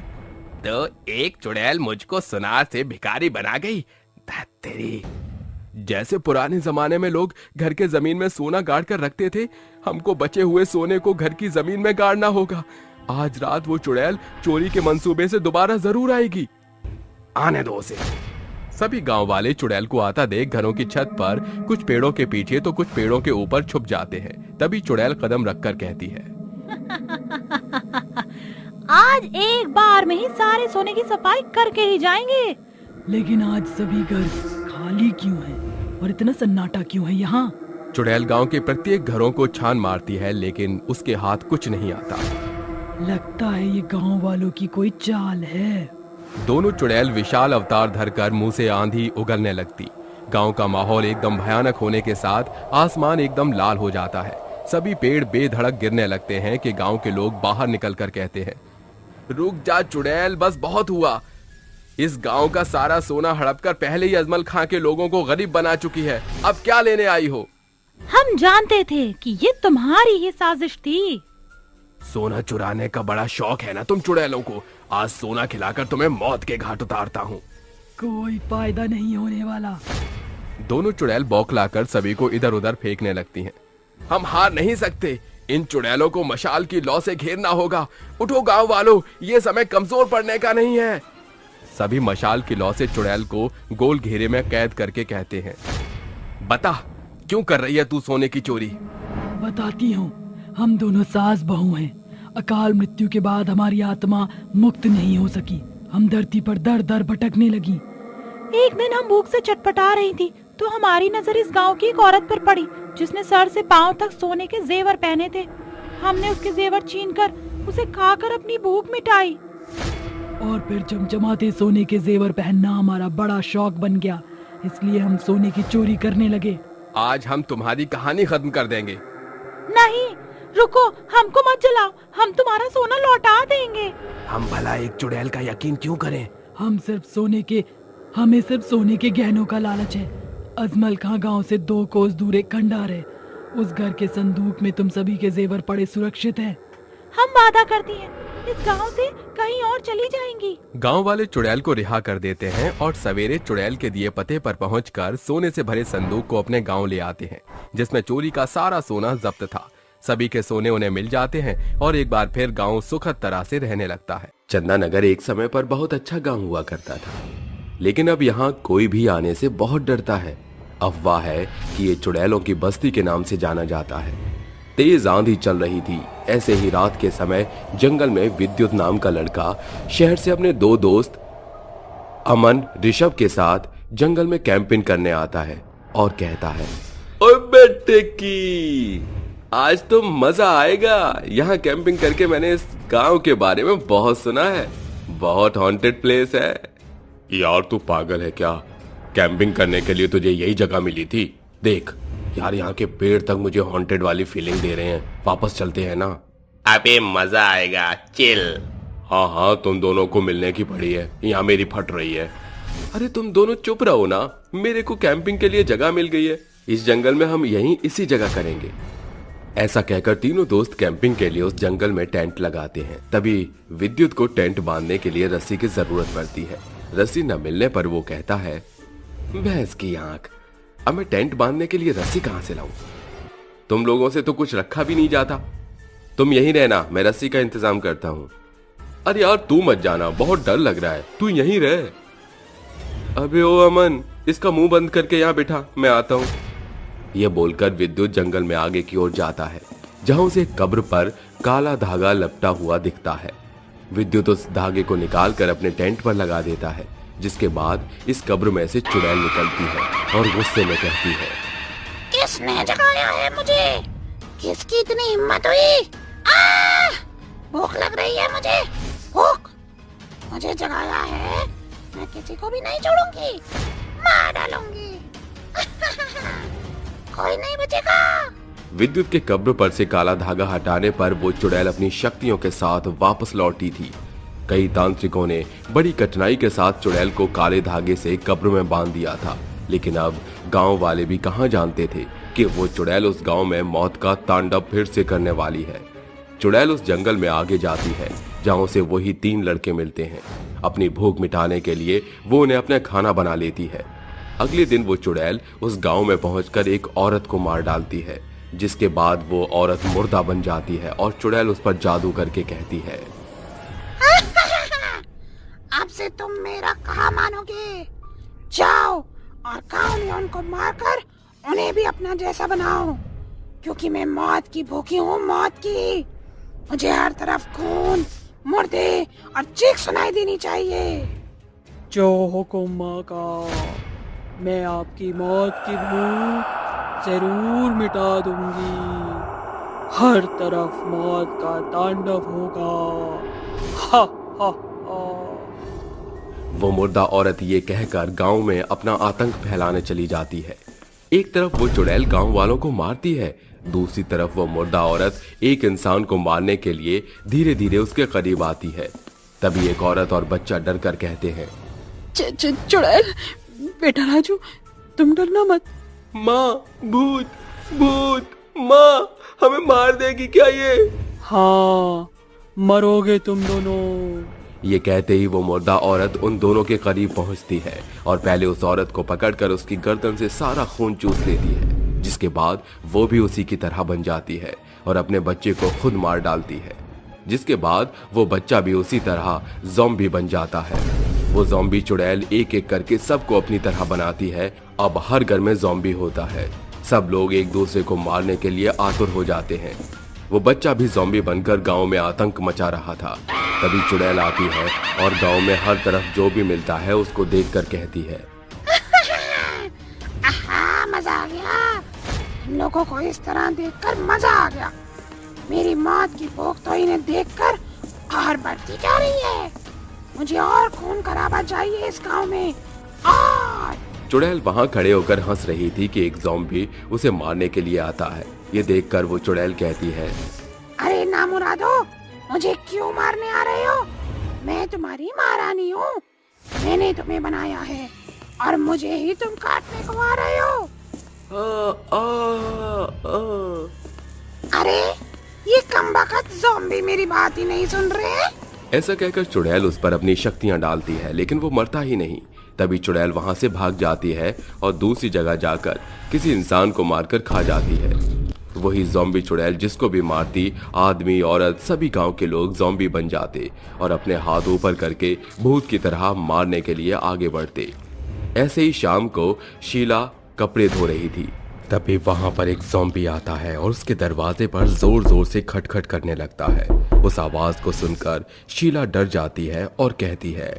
तो एक चुड़ैल मुझको सुनार से भिखारी बना गई। तेरी जैसे पुराने जमाने में लोग घर के जमीन में सोना गाड़ कर रखते थे, हमको बचे हुए सोने को घर की जमीन में गाड़ना होगा। आज रात वो चुड़ैल चोरी के मंसूबे से दोबारा जरूर आएगी। आने दो उसे। सभी गांव वाले चुड़ैल को आता देख घरों की छत पर, कुछ पेड़ों के पीछे तो कुछ पेड़ों के ऊपर छुप जाते हैं। तभी चुड़ैल कदम रखकर कहती है, आज एक बार में ही सारे सोने की सफाई करके ही जाएंगे। लेकिन आज सभी घर खाली क्यों है और इतना सन्नाटा क्यों है यहाँ? चुड़ैल गांव के प्रत्येक घरों को छान मारती है, लेकिन उसके हाथ कुछ नहीं आता। लगता है ये गांव वालों की कोई चाल है। दोनों चुड़ैल विशाल अवतार धरकर मुंह से आंधी उगलने लगती। गांव का माहौल एकदम भयानक होने के साथ आसमान एकदम लाल हो जाता है। सभी पेड़ बेधड़क गिरने लगते हैं कि गांव के लोग बाहर निकलकर कहते हैं, रुक जा चुड़ैल, बस बहुत हुआ। इस गांव का सारा सोना हड़प कर पहले ही अजमल खां के लोगों को गरीब बना चुकी है। अब क्या लेने आई हो? हम जानते थे कि ये तुम्हारी ही साजिश थी। सोना चुराने का बड़ा शौक है ना तुम चुड़ैलों को। आज सोना खिलाकर तुम्हें मौत के घाट उतारता हूँ। कोई फायदा नहीं होने वाला। दोनों चुड़ैल बौखलाकर सभी को इधर उधर फेंकने लगती हैं। हम हार नहीं सकते। इन चुड़ैलों को मशाल की लौ से घेरना होगा। उठो गांव वालों, ये समय कमजोर पड़ने का नहीं है। सभी मशाल की लौ से चुड़ैल को गोल घेरे में कैद करके कहते हैं, बता क्यों कर रही है तू सोने की चोरी? बताती हूँ, हम दोनों सास बहू हैं। अकाल मृत्यु के बाद हमारी आत्मा मुक्त नहीं हो सकी। हम धरती पर दर दर भटकने लगी। एक दिन हम भूख से चटपटा रही थी तो हमारी नजर इस गांव की एक औरत पर पड़ी जिसने सर से पांव तक सोने के जेवर पहने थे। हमने उसके जेवर छीनकर उसे खाकर अपनी भूख मिटाई। और फिर चमचमाते सोने के जेवर पहनना हमारा बड़ा शौक बन गया, इसलिए हम सोने की चोरी करने लगे। आज हम तुम्हारी कहानी खत्म कर देंगे। नहीं, रुको, हमको मत जलाओ, हम तुम्हारा सोना लौटा देंगे। हम भला एक चुड़ैल का यकीन क्यों करें? हमें सिर्फ सोने के गहनों का लालच है। अजमल खां गांव से 2 कोस दूर एक खंडार है। उस घर के संदूक में तुम सभी के जेवर पड़े सुरक्षित हैं। हम वादा करती हैं, इस गांव से कहीं और चली जाएंगी। गांव वाले चुड़ैल को रिहा कर देते हैं और सवेरे चुड़ैल के दिए पते पर पहुंचकर सोने से भरे संदूक को अपने गांव ले आते हैं, जिसमें चोरी का सारा सोना जब्त था। सभी के सोने उन्हें मिल जाते हैं और एक बार फिर गांव सुखद तरह से रहने लगता है। चंदा नगर एक समय पर बहुत अच्छा गांव हुआ करता था, लेकिन अब यहाँ कोई भी आने से बहुत डरता है। अफवाह है कि ये चुड़ैलों की बस्ती के नाम से जाना जाता है। तेज आंधी चल रही थी। ऐसे ही रात के समय जंगल में विद्युत नाम का लड़का शहर से अपने 2 दोस्त अमन, ऋषभ के साथ जंगल में कैंपिंग करने आता है और कहता है, ओए बेटे की, आज तो मजा आएगा। यहाँ कैंपिंग करके मैंने इस गांव के बारे में बहुत सुना है। बहुत हॉन्टेड प्लेस है। यार तू पागल है क्या? कैंपिंग करने के लिए तुझे यही जगह मिली थी। देख यार, यहाँ के पेड़ तक मुझे हॉन्टेड वाली फीलिंग दे रहे हैं। वापस चलते हैं ना। अबे मजा आएगा, चिल। हाँ, तुम दोनों को मिलने की पड़ी है। यहाँ मेरी फट रही है। अरे तुम दोनों चुप रहो ना, मेरे को कैंपिंग के लिए जगह मिल गई है। इस जंगल में हम यहीं इसी जगह करेंगे। ऐसा कहकर तीनों दोस्त कैंपिंग के लिए उस जंगल में टेंट लगाते हैं। तभी विद्युत को टेंट बांधने के लिए रस्सी की जरूरत पड़ती है। रस्सी न मिलने पर वो कहता है, भैंस की आंख, अब मैं टेंट बांधने के लिए रस्सी कहां से लाऊं? तुम लोगों से तो कुछ रखा भी नहीं जाता। तुम यहीं रहना, मैं रस्सी का इंतजाम करता हूं। अरे यार तू मत जाना, बहुत डर लग रहा है, तू यहीं रह। अबे ओ अमन, इसका मुंह बंद करके यहाँ बैठा, मैं आता हूँ। यह बोलकर विद्युत जंगल में आगे की ओर जाता है, जहां उसे एक कब्र पर काला धागा लपटा हुआ दिखता है। विद्युत उस धागे को निकालकर अपने टेंट पर लगा देता है, जिसके बाद इस कब्र में से चुड़ैल निकलती है और गुस्से में कहती है, किसने जगाया है मुझे? किसकी इतनी हिम्मत हुई? भूख लग रही है मुझे, भूख। मुझे जगाया है, मैं किसी को भी नहीं छोड़ूंगी, मार डालूंगी। कोई नहीं बचेगा। विद्युत के कब्र पर से काला धागा हटाने पर वो चुड़ैल अपनी शक्तियों के साथ वापस लौटी थी। कई तांत्रिकों ने बड़ी कठिनाई के साथ चुड़ैल को काले धागे से कब्र में बांध दिया था, लेकिन अब गांव वाले भी कहां जानते थे कि वो चुड़ैल उस गांव में मौत का तांडव फिर से करने वाली है। चुड़ैल उस जंगल में आगे जाती है, जहां उसे वही 3 लड़के मिलते हैं। अपनी भूख मिटाने के लिए वो उन्हें अपना खाना बना लेती है। अगले दिन वो चुड़ैल उस गांव में पहुंचकर एक औरत को मार डालती है, जिसके बाद वो औरत मुर्दा बन जाती है और चुड़ैल उस पर जादू करके कहती है, अब से तुम मेरा कहा मानोगे? जाओ और गांव में उनको मारकर उन्हें भी अपना जैसा बनाओ, क्योंकि मैं मौत की भूखी हूँ, मौत की। मुझे हर तरफ खून, मुर्दे और चीख सुनाई देनी चाहिए। जो हुक्म का, मैं आपकी मौत की भूख जरूर मिटा दूंगी। हर तरफ मौत का तांडव होगा। हा हा हा। वो मुर्दा औरत ये कहकर गांव में अपना आतंक फैलाने चली जाती है। एक तरफ वो चुड़ैल गांव वालों को मारती है, दूसरी तरफ वो मुर्दा औरत एक इंसान को मारने के लिए धीरे धीरे उसके करीब आती है। तभी एक औरत और बच्चा डर कर कहते हैं, चुड़ैल, बेटा राजू, तुम डरना मत। माँ, भूत भूत, माँ हमें मार देगी क्या ये? हाँ, मरोगे तुम दोनों। ये कहते ही वो मुर्दा औरत उन दोनों के करीब पहुंचती है और पहले उस औरत को पकड़कर उसकी गर्दन से सारा खून चूस लेती है, जिसके बाद वो भी उसी की तरह बन जाती है और अपने बच्चे को खुद मार डालती है। जिसके बाद वो बच्चा भी उसी तरह ज़ॉम्बी बन जाता है। वो ज़ॉम्बी चुड़ैल एक एक करके सबको अपनी तरह बनाती है। अब हर घर में ज़ॉम्बी होता है। सब लोग एक दूसरे को मारने के लिए आतुर हो जाते हैं। वो बच्चा भी ज़ॉम्बी बनकर गांव में आतंक मचा रहा था। तभी चुड़ैल आती है और गांव में हर तरफ जो भी मिलता है उसको देखकर कहती है, आहा, मजा आ गया। इन लोगों को इस तरह देखकर मजा आ गया। मेरी मौत की भूख तो इन्हें देखकर और बढ़ती जा रही है। मुझे और खून खराबा चाहिए इस गांव में। और चुड़ैल वहां खड़े होकर हंस रही थी कि एक ज़ॉम्बी उसे मारने के लिए आता है। ये देखकर वो चुड़ैल कहती है, अरे नामुरादो, मुझे क्यों मारने आ रहे हो? मैं तुम्हारी महारानी हूँ। मैंने तुम्हें बनाया है और मुझे ही तुम काटने को आ रहे हो। अरे ये कमबख्त ज़ॉम्बी मेरी बात ही नहीं सुन रहे। ऐसा कहकर चुड़ैल उस पर अपनी शक्तियां डालती है, लेकिन वो मरता ही नहीं। तभी चुड़ैल वहां से भाग जाती है और दूसरी जगह जाकर किसी इंसान को मारकर खा जाती है। वही ज़ॉम्बी चुड़ैल जिसको भी मारती, आदमी औरत सभी गांव के लोग ज़ॉम्बी बन जाते और अपने हाथ ऊपर करके भूत की तरह मारने के लिए आगे बढ़ते। ऐसे ही शाम को शीला कपड़े धो रही थी। तभी वहां पर एक ज़ॉम्बी आता है और उसके दरवाजे पर जोर जोर से खटखट करने लगता है। उस आवाज को सुनकर शीला डर जाती है और कहती है,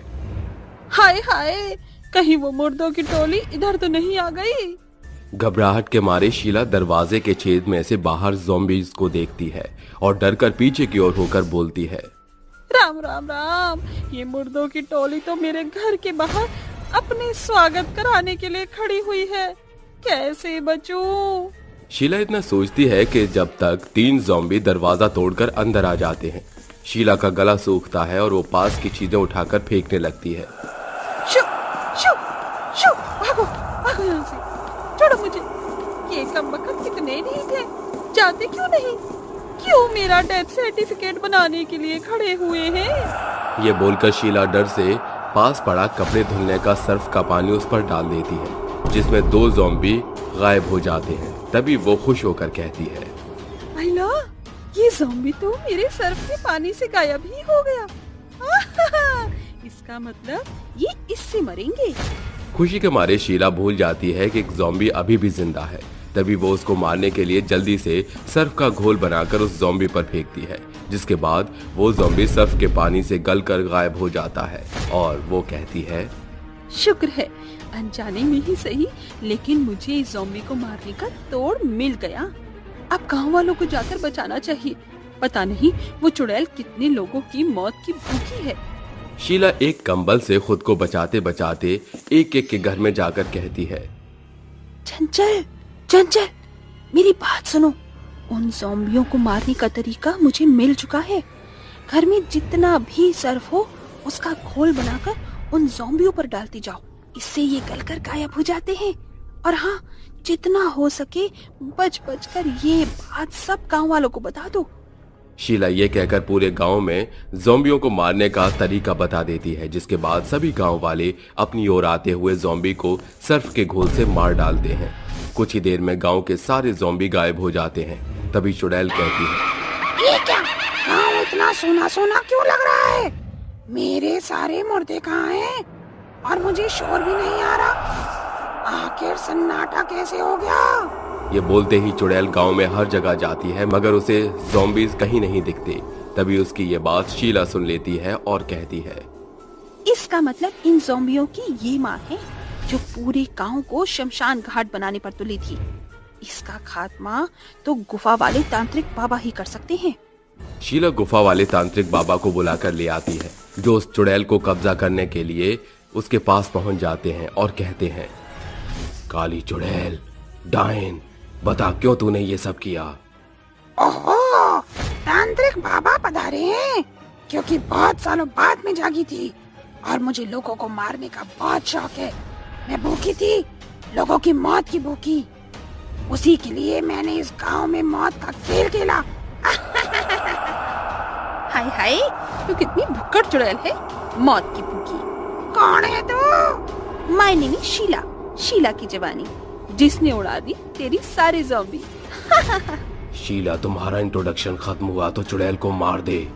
हाय हाय, कहीं वो मुर्दों की टोली इधर तो नहीं आ गई। घबराहट के मारे शीला दरवाजे के छेद में से बाहर ज़ॉम्बीज़ को देखती है और डरकर पीछे की ओर होकर बोलती है, राम राम राम, ये मुर्दों की टोली तो मेरे घर के बाहर अपने स्वागत कराने के लिए खड़ी हुई है। कैसे बचूं? शीला इतना सोचती है कि जब तक 3 ज़ॉम्बी दरवाजा तोड़कर अंदर आ जाते हैं। शीला का गला सूखता है और वो पास की चीजें उठाकर फेंकने लगती है। शू, शू, शू, भागो, भागो यहाँ से, छोड़ो मुझे। ये कमबख्त कितने ढीठ है, जाते क्यों नहीं? क्यों मेरा डेथ सर्टिफिकेट बनाने के लिए खड़े हुए हैं? ये बोलकर शीला डर से पास पड़ा कपड़े धुलने का सर्फ का पानी उस पर डाल देती है, जिसमें 2 ज़ॉम्बी गायब हो जाते हैं। तभी वो खुश होकर कहती है, आइला, ये ज़ॉम्बी तो मेरे सर्फ के पानी से गायब ही हो गया। इसका मतलब ये इससे मरेंगे। खुशी के मारे शीला भूल जाती है कि एक ज़ॉम्बी अभी भी जिंदा है। तभी वो उसको मारने के लिए जल्दी से सर्फ का घोल बनाकर उस ज़ॉम्बी पर फेंकती है, जिसके बाद वो ज़ॉम्बी सर्फ के पानी से गलकर गायब हो जाता है और वो कहती है, शुक्र है अनजाने में ही सही, लेकिन मुझे इस ज़ॉम्बी को मारने का तोड़ मिल गया। अब गांव वालों को जाकर बचाना चाहिए। पता नहीं वो चुड़ैल कितने लोगों की मौत की भूखी है। शीला एक कंबल से खुद को बचाते बचाते एक एक के घर में जाकर कहती है, चंचल चंचल, मेरी बात सुनो। उन ज़ॉम्बियों को मारने का तरीका मुझे मिल चुका है। घर में जितना भी सर्फ हो उसका घोल बनाकर उन ज़ॉम्बियों पर डालती जाओ। इससे ये गलकर गायब हो जाते हैं। और हाँ, जितना हो सके बच बच कर ये बात सब गांव वालों को बता दो। शीला ये कहकर पूरे गांव में ज़ॉम्बियों को मारने का तरीका बता देती है, जिसके बाद सभी गांव वाले अपनी ओर आते हुए ज़ॉम्बी को सर्फ के घोल से मार डालते हैं। कुछ ही देर में गांव के सारे ज़ॉम्बी गायब हो जाते हैं। तभी चुड़ैल कहती है, ये क्या, गाँव इतना सोना सोना क्यों लग रहा है? मेरे सारे मुर्दे कहाँ हैं? और मुझे शोर भी नहीं आ रहा। आखिर सन्नाटा कैसे हो गया? ये बोलते ही चुड़ैल गांव में हर जगह जाती है, मगर उसे ज़ॉम्बीज कहीं नहीं दिखते। तभी उसकी ये बात शीला सुन लेती है और कहती है, इसका मतलब इन ज़ॉम्बियों की ये माँ है जो पूरे गांव को शमशान घाट बनाने पर तुली थी। इसका खात्मा तो गुफा वाले तांत्रिक बाबा ही कर सकते हैं। शीला गुफा वाले तांत्रिक बाबा को बुलाकर ले आती है, जो उस चुड़ैल को कब्जा करने के लिए उसके पास पहुंच जाते हैं और कहते हैं, काली चुड़ैल, डायन, बता क्यों तूने ये सब किया? ओहो, तांत्रिक बाबा पधारे हैं, क्योंकि बहुत सालों बाद में जागी थी और मुझे लोगों को मारने का बहुत शौक है। मैं भूखी थी, लोगों की मौत की भूखी। उसी के लिए मैंने इस गांव में मौत का खेल खेला। हाय हाय, तू कितनी भुक्कड़ चुड़ैल है, मौत की भूखी। कौन है तू? My name is Sheela, Sheela की जवानी, जिसने उड़ा दी तेरी सारे ज़ॉम्बी। शीला, तुम्हारा इंट्रोडक्शन खत्म हुआ तो चुड़ैल को मार दे।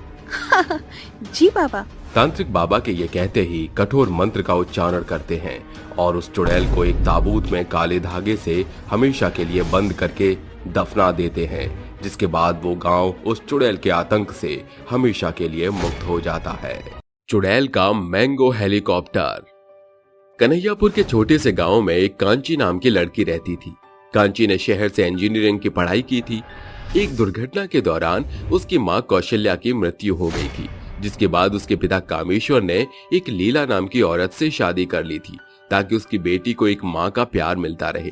जी बाबा। तांत्रिक बाबा के ये कहते ही कठोर मंत्र का उच्चारण करते हैं और उस चुड़ैल को एक ताबूत में काले धागे से हमेशा के लिए बंद करके दफना देते हैं, जिसके बाद वो गांव उस चुड़ैल के आतंक से हमेशा के लिए मुक्त हो जाता है। चुड़ैल का मैंगो हेलीकॉप्टर। कन्हैयापुर के छोटे से गांव में एक कांची नाम की लड़की रहती थी। कांची ने शहर से इंजीनियरिंग की पढ़ाई की थी। एक दुर्घटना के दौरान उसकी मां कौशल्या की मृत्यु हो गई थी, जिसके बाद उसके पिता कामेश्वर ने एक लीला नाम की औरत से शादी कर ली थी, ताकि उसकी बेटी को एक मां का प्यार मिलता रहे।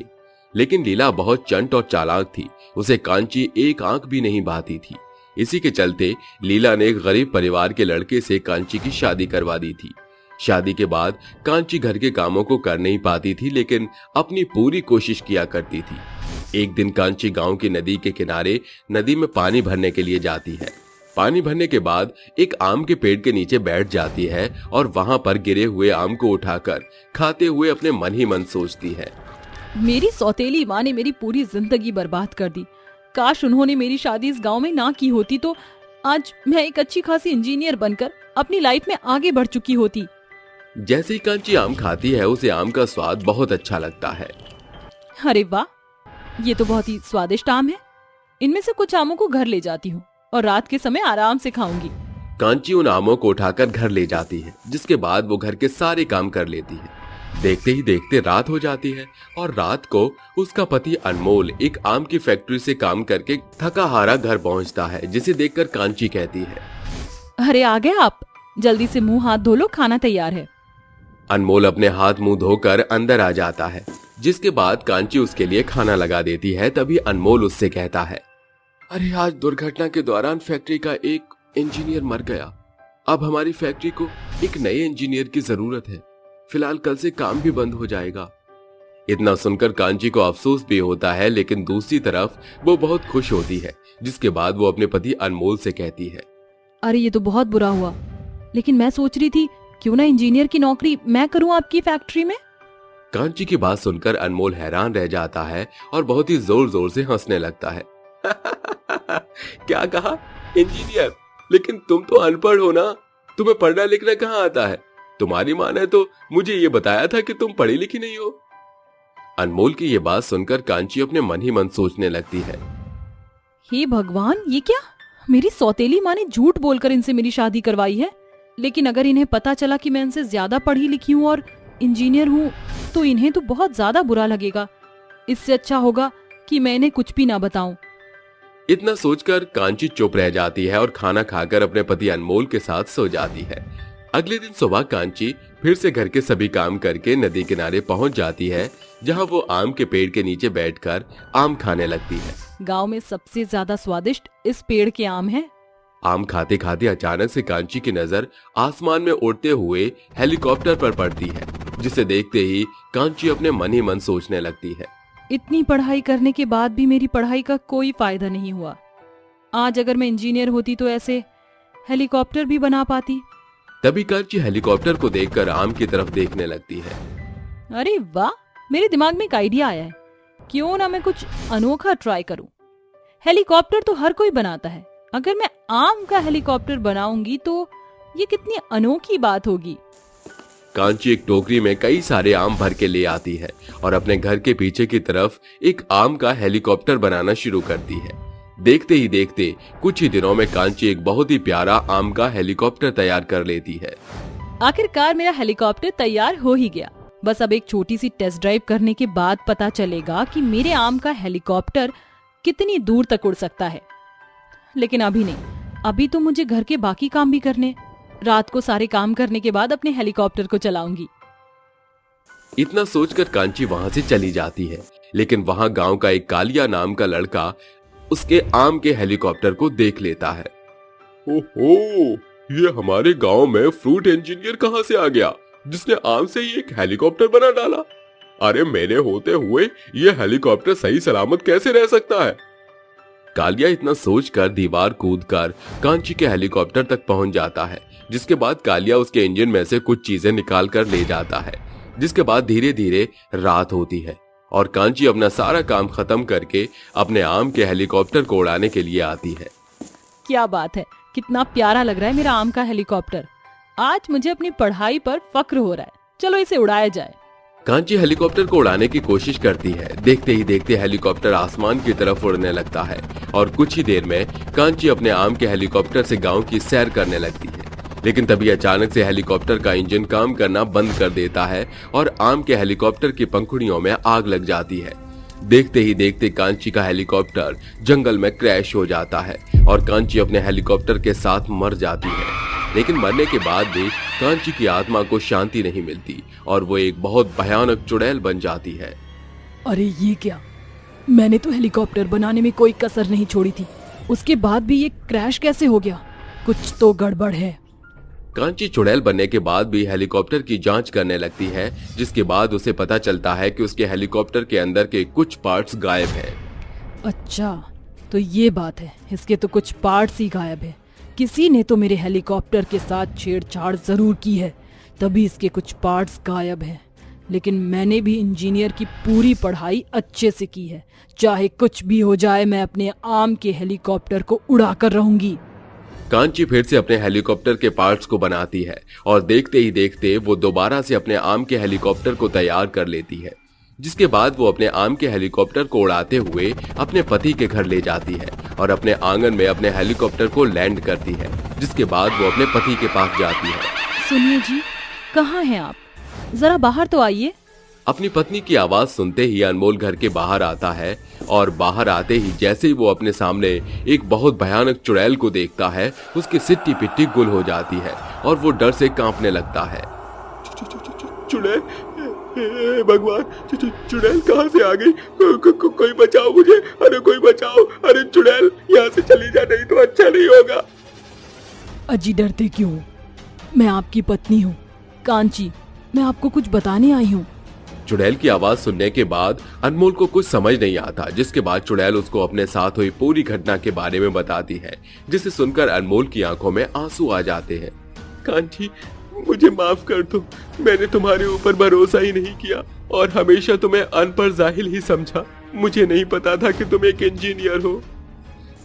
लेकिन लीला बहुत चंट और चालाक थी, उसे कांची एक आंख भी नहीं भाती थी। इसी के चलते लीला ने एक गरीब परिवार के लड़के से कांची की शादी करवा दी थी। शादी के बाद कांची घर के कामों को कर नहीं पाती थी, लेकिन अपनी पूरी कोशिश किया करती थी। एक दिन कांची गांव की नदी के किनारे नदी में पानी भरने के लिए जाती है। पानी भरने के बाद एक आम के पेड़ के नीचे बैठ जाती है और वहां पर गिरे हुए आम को उठाकर खाते हुए अपने मन ही मन सोचती है, मेरी सौतेली माँ ने मेरी पूरी जिंदगी बर्बाद कर दी। काश उन्होंने मेरी शादी इस गांव में ना की होती तो आज मैं एक अच्छी खासी इंजीनियर बनकर अपनी लाइफ में आगे बढ़ चुकी होती। जैसे ही कांची आम खाती है, उसे आम का स्वाद बहुत अच्छा लगता है। अरे वाह, ये तो बहुत ही स्वादिष्ट आम है। इनमें से कुछ आमों को घर ले जाती हूँ और रात के समय आराम से खाऊंगी। कांची उन आमों को उठाकर घर ले जाती है, जिसके बाद वो घर के सारे काम कर लेती है। देखते ही देखते रात हो जाती है और रात को उसका पति अनमोल एक आम की फैक्ट्री से काम करके थका हारा घर पहुंचता है, जिसे देखकर कांची कहती है, अरे आ गए आप, जल्दी से मुंह हाथ धो लो, खाना तैयार है। अनमोल अपने हाथ मुंह धोकर अंदर आ जाता है, जिसके बाद कांची उसके लिए खाना लगा देती है। तभी अनमोल उससे कहता है, अरे आज दुर्घटना के दौरान फैक्ट्री का एक इंजीनियर मर गया। अब हमारी फैक्ट्री को एक नए इंजीनियर की जरूरत है। फिलहाल कल से काम भी बंद हो जाएगा। इतना सुनकर कांची को अफसोस भी होता है, लेकिन दूसरी तरफ वो बहुत खुश होती है। जिसके बाद वो अपने पति अनमोल से कहती है, अरे ये तो बहुत बुरा हुआ, लेकिन मैं सोच रही थी क्यों ना इंजीनियर की नौकरी मैं करूं आपकी फैक्ट्री में। कांची की बात सुनकर अनमोल हैरान रह जाता है और बहुत ही जोर जोर से हंसने लगता है। क्या कहा, इंजीनियर? लेकिन तुम तो अनपढ़ हो ना, तुम्हें पढ़ना लिखना कहाँ आता है? तुम्हारी माँ ने तो मुझे ये बताया था कि तुम पढ़ी लिखी नहीं हो। अनमोल की ये बात सुनकर कांची अपने मन ही मन सोचने लगती है, हे भगवान, ये क्या, मेरी सौतेली माँ ने झूठ बोलकर इनसे मेरी शादी करवाई है। लेकिन अगर इन्हें पता चला कि मैं इनसे ज्यादा पढ़ी लिखी हूँ और इंजीनियर हूँ तो इन्हें तो बहुत ज्यादा बुरा लगेगा। इससे अच्छा होगा कि मैं इन्हें कुछ भी ना बताऊं। इतना सोचकर कांची चुप रह जाती है और खाना खाकर अपने पति अनमोल के साथ सो जाती है। अगले दिन सुबह कांची फिर से घर के सभी काम करके नदी किनारे पहुंच जाती है, जहां वो आम के पेड़ के नीचे बैठकर आम खाने लगती है। गांव में सबसे ज्यादा स्वादिष्ट इस पेड़ के आम हैं। आम खाते खाते अचानक से कांची की नजर आसमान में उड़ते हुए हेलीकॉप्टर पर पड़ती है, जिसे देखते ही कांची अपने मन ही मन सोचने लगती है, इतनी पढ़ाई करने के बाद भी मेरी पढ़ाई का कोई फायदा नहीं हुआ। आज अगर मैं इंजीनियर होती तो ऐसे हेलीकॉप्टर भी बना पाती। तभी कांची हेलीकॉप्टर को देखकर आम की तरफ देखने लगती है। अरे वाह, मेरे दिमाग में एक आइडिया आया है, क्यों ना मैं कुछ अनोखा ट्राई करूं। हेलीकॉप्टर तो हर कोई बनाता है, अगर मैं आम का हेलीकॉप्टर बनाऊंगी तो ये कितनी अनोखी बात होगी। कांची एक टोकरी में कई सारे आम भर के ले आती है और अपने घर के पीछे की तरफ एक आम का हेलीकॉप्टर बनाना शुरू करती है। देखते ही देखते कुछ ही दिनों में कांची एक बहुत ही प्यारा आम का हेलीकॉप्टर तैयार कर लेती है। आखिरकार मेरा हेलीकॉप्टर तैयार हो ही गया। बस अब एक छोटी सी टेस्ट ड्राइव करने के बाद पता चलेगा कि मेरे आम का हेलीकॉप्टर कितनी दूर तक उड़ सकता है। लेकिन अभी नहीं, अभी तो मुझे घर के बाकी काम भी करने। रात को सारे काम करने के बाद अपने हेलीकॉप्टर को चलाऊंगी। इतना सोचकर कांची वहां से चली जाती है, लेकिन वहां गांव का एक कालिया नाम का लड़का उसके आम के हेलीकॉप्टर को देख लेता है। ओहो, ये हमारे गांव में फ्रूट इंजीनियर कहां से आ गया, जिसने आम से ही एक हेलीकॉप्टर बना डाला? अरे मेरे होते हुए ये हेलीकॉप्टर सही सलामत कैसे रह सकता है? कालिया इतना सोचकर दीवार कूदकर कांची के हेलीकॉप्टर तक पहुंच जाता है, जिसके बाद कालिया उसके इंजन में से कुछ चीजें निकाल कर ले जाता है। जिसके बाद धीरे धीरे रात होती है और कांची अपना सारा काम खत्म करके अपने आम के हेलीकॉप्टर को उड़ाने के लिए आती है। क्या बात है, कितना प्यारा लग रहा है मेरा आम का हेलीकॉप्टर। आज मुझे अपनी पढ़ाई पर फक्र हो रहा है, चलो इसे उड़ाया जाए। कांची हेलीकॉप्टर को उड़ाने की कोशिश करती है। देखते ही देखते हेलीकॉप्टर आसमान की तरफ उड़ने लगता है और कुछ ही देर में कांची अपने आम के हेलीकॉप्टर से गांव की सैर करने लगती है। लेकिन तभी अचानक से हेलीकॉप्टर का इंजन काम करना बंद कर देता है और आम के हेलीकॉप्टर की पंखुड़ियों में आग लग जाती है। देखते ही देखते कांची का हेलीकॉप्टर जंगल में क्रैश हो जाता है और कांची अपने हेलीकॉप्टर के साथ मर जाती है। लेकिन मरने के बाद भी कांची की आत्मा को शांति नहीं मिलती और वो एक बहुत भयानक चुड़ैल बन जाती है। अरे ये क्या, मैंने तो हेलीकॉप्टर बनाने में कोई कसर नहीं छोड़ी थी, उसके बाद भी ये क्रैश कैसे हो गया? कुछ तो गड़बड़ है। कांची चुड़ैल बनने के बाद भी हेलीकॉप्टर की जांच करने लगती है, जिसके बाद उसे पता चलता है कि उसके हेलीकॉप्टर के अंदर के कुछ पार्ट्स गायब हैं। अच्छा, तो ये बात है, इसके तो कुछ पार्ट्स ही गायब है। किसी ने तो मेरे हेलीकॉप्टर के साथ छेड़छाड़ जरूर की है, तभी इसके कुछ पार्ट्स गायब हैं। लेकिन मैंने भी इंजीनियर की पूरी पढ़ाई अच्छे से की है, चाहे कुछ भी हो जाए मैं अपने आम के हेलीकॉप्टर को उड़ाकर रहूंगी। कांची फिर से अपने हेलीकॉप्टर के पार्ट्स को बनाती है और देखते ही देखते वो दोबारा से अपने आम के हेलीकॉप्टर को तैयार कर लेती है। जिसके बाद वो अपने आम के हेलीकॉप्टर को उड़ाते हुए अपने पति के घर ले जाती है और अपने आंगन में अपने हेलीकॉप्टर को लैंड करती है। जिसके बाद वो अपने पति के पास जाती है। सुनिए जी, कहाँ हैं आप? जरा बाहर तो आइए। अपनी पत्नी की आवाज सुनते ही अनमोल घर के बाहर आता है और बाहर आते ही जैसे ही वो अपने सामने एक बहुत भयानक चुड़ैल को देखता है, उसकी सिट्टी पिट्टी गुल हो जाती है और वो डर से कांपने लगता है। चुड़ैल, भगवान, चुड़ैल कहाँ से आ गई? कोई बचाओ मुझे, अरे कोई बचाओ, अरे चुड़ैल यहाँ से चली जा, नहीं तो अच्छा नहीं होगा। अजी डरते क्यों? मैं आपकी पत्नी हूँ कांची, मैं आपको कुछ बताने आई हूँ। चुड़ैल की आवाज सुनने के बाद अनमोल को कुछ समझ नहीं आता, जिसके बाद चुड़ैल उसको अपने साथ हुई पूरी घटना के बारे में बताती है, जिसे सुनकर अनमोल की आंखों में आंसू आ जाते हैं। कांची, मुझे माफ कर दो, मैंने तुम्हारे ऊपर भरोसा ही नहीं किया और हमेशा तुम्हें अनपढ़ जाहिल ही समझा। मुझे नहीं पता था कि तुम एक इंजीनियर हो।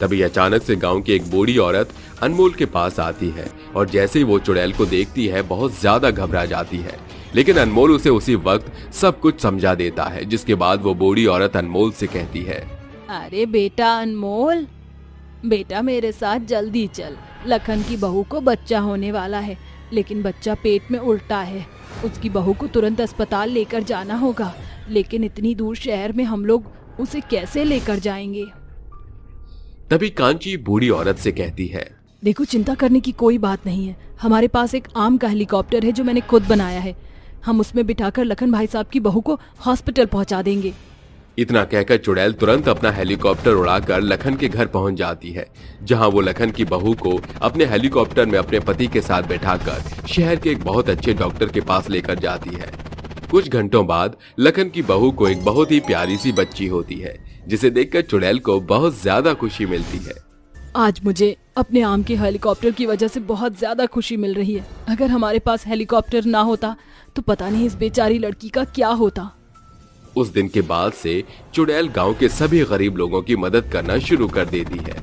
तभी अचानक से गांव की एक बूढ़ी औरत अनमोल के पास आती है और जैसे ही वो चुड़ैल को देखती है बहुत ज्यादा घबरा जाती है, लेकिन अनमोल उसे उसी वक्त सब कुछ समझा देता है। जिसके बाद वो बूढ़ी औरत अनमोल से कहती है, अरे बेटा अनमोल, बेटा मेरे साथ जल्दी चल। लखन की बहू को बच्चा होने वाला है, लेकिन बच्चा पेट में उल्टा है। उसकी बहू को तुरंत अस्पताल लेकर जाना होगा, लेकिन इतनी दूर शहर में हम लोग उसे कैसे लेकर जाएंगे? तभी कांची बूढ़ी औरत से कहती है, देखो, चिंता करने की कोई बात नहीं है। हमारे पास एक आम का हेलीकॉप्टर है जो मैंने खुद बनाया है। हम उसमें बिठाकर लखन भाई साहब की बहू को हॉस्पिटल पहुंचा देंगे। इतना कहकर चुड़ैल तुरंत अपना हेलीकॉप्टर उड़ाकर लखन के घर पहुंच जाती है, जहां वो लखन की बहू को अपने हेलीकॉप्टर में अपने पति के साथ बैठाकर शहर के एक बहुत अच्छे डॉक्टर के पास लेकर जाती है। कुछ घंटों बाद लखन की बहू को एक बहुत ही प्यारी सी बच्ची होती है, जिसे देखकर चुड़ैल को बहुत ज्यादा खुशी मिलती है। आज मुझे अपने आम के हेलीकॉप्टर की वजह से बहुत ज्यादा खुशी मिल रही है। अगर हमारे पास हेलीकॉप्टर ना होता तो पता नहीं इस बेचारी लड़की का क्या होता। उस दिन के बाद से चुड़ैल गांव के सभी गरीब लोगों की मदद करना शुरू कर देती है।